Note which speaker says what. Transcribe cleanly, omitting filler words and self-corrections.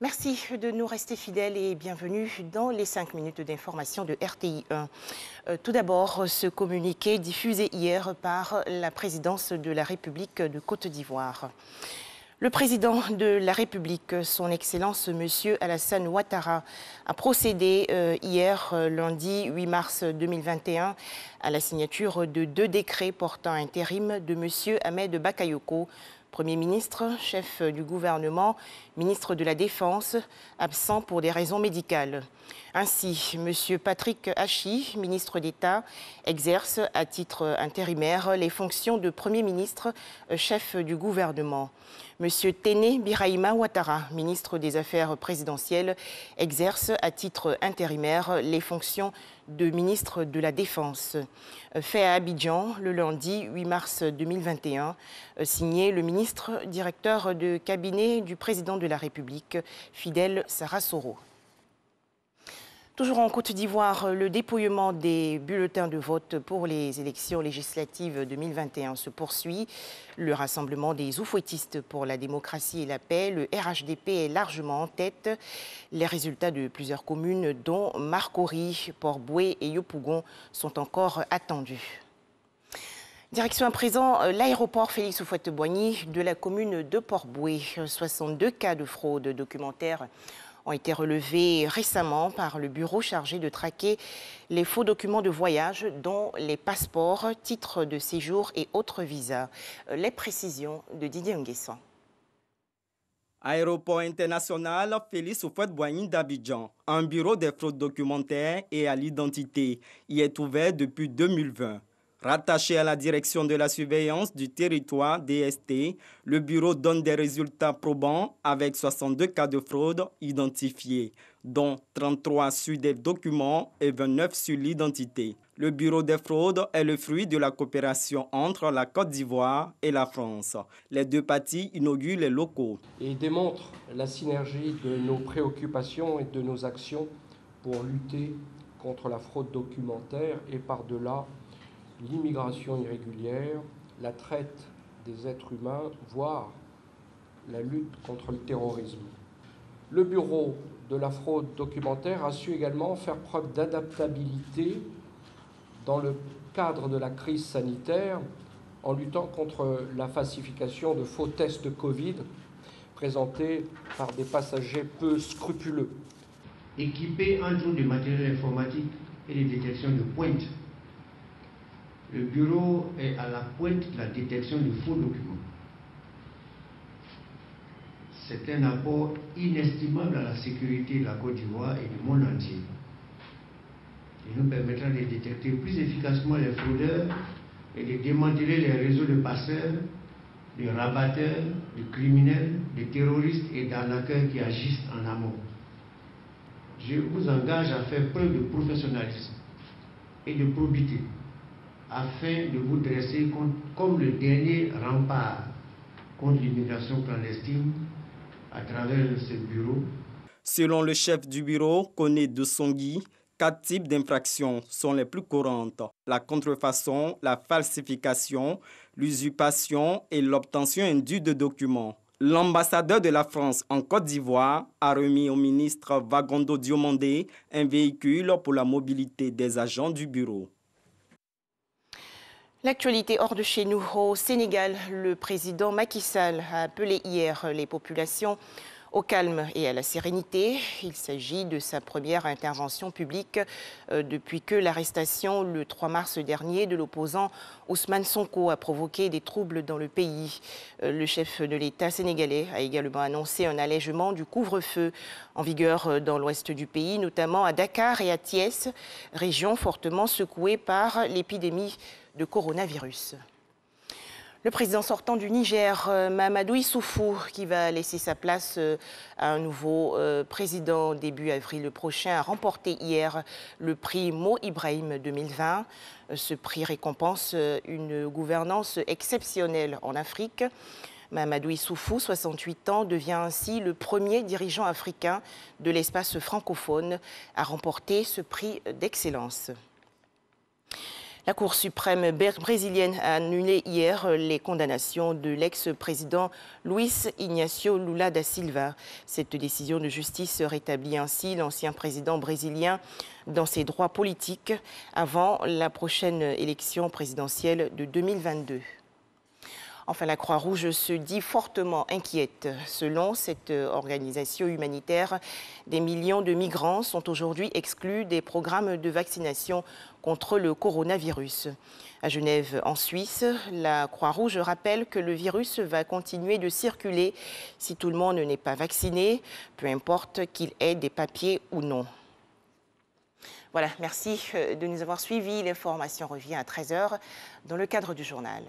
Speaker 1: Merci de nous rester fidèles et bienvenue dans les 5 minutes d'information de RTI 1. Tout d'abord, ce communiqué diffusé hier par la présidence de la République de Côte d'Ivoire. Le président de la République, son Excellence M. Alassane Ouattara, a procédé hier, lundi 8 mars 2021, à la signature de 2 décrets portant intérim de M. Ahmed Bakayoko, Premier ministre, chef du gouvernement, ministre de la Défense, absent pour des raisons médicales. Ainsi, M. Patrick Hachi, ministre d'État, exerce à titre intérimaire les fonctions de Premier ministre, chef du gouvernement. M. Téné Birahima Ouattara, ministre des Affaires présidentielles, exerce à titre intérimaire les fonctions de ministre de la Défense. Fait à Abidjan le lundi 8 mars 2021, signé le ministre directeur de cabinet du président de la République, Fidel Sarasoro. Toujours en Côte d'Ivoire, le dépouillement des bulletins de vote pour les élections législatives 2021 se poursuit. Le rassemblement des oufouettistes pour la démocratie et la paix, le RHDP, est largement en tête. Les résultats de plusieurs communes, dont Marcory, Port-Bouët et Yopougon, sont encore attendus. Direction à présent l'aéroport Félix Houphouët-Boigny de la commune de Port-Bouët. 62 cas de fraude documentaire ont été relevés récemment par le bureau chargé de traquer les faux documents de voyage, dont les passeports, titres de séjour et autres visas. Les précisions de Didier Nguessan.
Speaker 2: Aéroport international Félix Houphouët-Boigny d'Abidjan, un bureau des fraudes documentaires et à l'identité y est ouvert depuis 2020. Rattaché à la direction de la surveillance du territoire DST, le bureau donne des résultats probants avec 62 cas de fraude identifiés, dont 33 sur des documents et 29 sur l'identité. Le bureau des fraudes est le fruit de la coopération entre la Côte d'Ivoire et la France. Les deux parties inaugurent les locaux.
Speaker 3: Et démontre la synergie de nos préoccupations et de nos actions pour lutter contre la fraude documentaire et par-delà l'immigration irrégulière, la traite des êtres humains, voire la lutte contre le terrorisme. Le bureau de la fraude documentaire a su également faire preuve d'adaptabilité dans le cadre de la crise sanitaire en luttant contre la falsification de faux tests de Covid présentés par des passagers peu scrupuleux.
Speaker 4: Équipé entre autres de matériel informatique et de détection de pointe, le bureau est à la pointe de la détection de faux documents. C'est un apport inestimable à la sécurité de la Côte d'Ivoire et du monde entier. Il nous permettra de détecter plus efficacement les fraudeurs et de démanteler les réseaux de passeurs, de rabatteurs, de criminels, de terroristes et d'arnaqueurs qui agissent en amont. Je vous engage à faire preuve de professionnalisme et de probité, afin de vous dresser comme le dernier rempart contre l'immigration clandestine à travers ce bureau.
Speaker 2: Selon le chef du bureau, Koné Dessongui, 4 types d'infractions sont les plus courantes: la contrefaçon, la falsification, l'usurpation et l'obtention indue de documents. L'ambassadeur de la France en Côte d'Ivoire a remis au ministre Vagondo Diomandé un véhicule pour la mobilité des agents du bureau.
Speaker 1: L'actualité hors de chez nous, au Sénégal, le président Macky Sall a appelé hier les populations au calme et à la sérénité. Il s'agit de sa première intervention publique depuis que l'arrestation le 3 mars dernier de l'opposant Ousmane Sonko a provoqué des troubles dans le pays. Le chef de l'État sénégalais a également annoncé un allègement du couvre-feu en vigueur dans l'ouest du pays, notamment à Dakar et à Thiès, région fortement secouée par l'épidémie de coronavirus. Le président sortant du Niger, Mahamadou Issoufou, qui va laisser sa place à un nouveau président début avril prochain, a remporté hier le prix Mo Ibrahim 2020. Ce prix récompense une gouvernance exceptionnelle en Afrique. Mahamadou Issoufou, 68 ans, devient ainsi le premier dirigeant africain de l'espace francophone à remporter ce prix d'excellence. La Cour suprême brésilienne a annulé hier les condamnations de l'ex-président Luiz Inácio Lula da Silva. Cette décision de justice rétablit ainsi l'ancien président brésilien dans ses droits politiques avant la prochaine élection présidentielle de 2022. Enfin, la Croix-Rouge se dit fortement inquiète. Selon cette organisation humanitaire, des millions de migrants sont aujourd'hui exclus des programmes de vaccination contre le coronavirus. À Genève, en Suisse, la Croix-Rouge rappelle que le virus va continuer de circuler si tout le monde n'est pas vacciné, peu importe qu'il ait des papiers ou non. Voilà, merci de nous avoir suivis. L'information revient à 13 h dans le cadre du journal.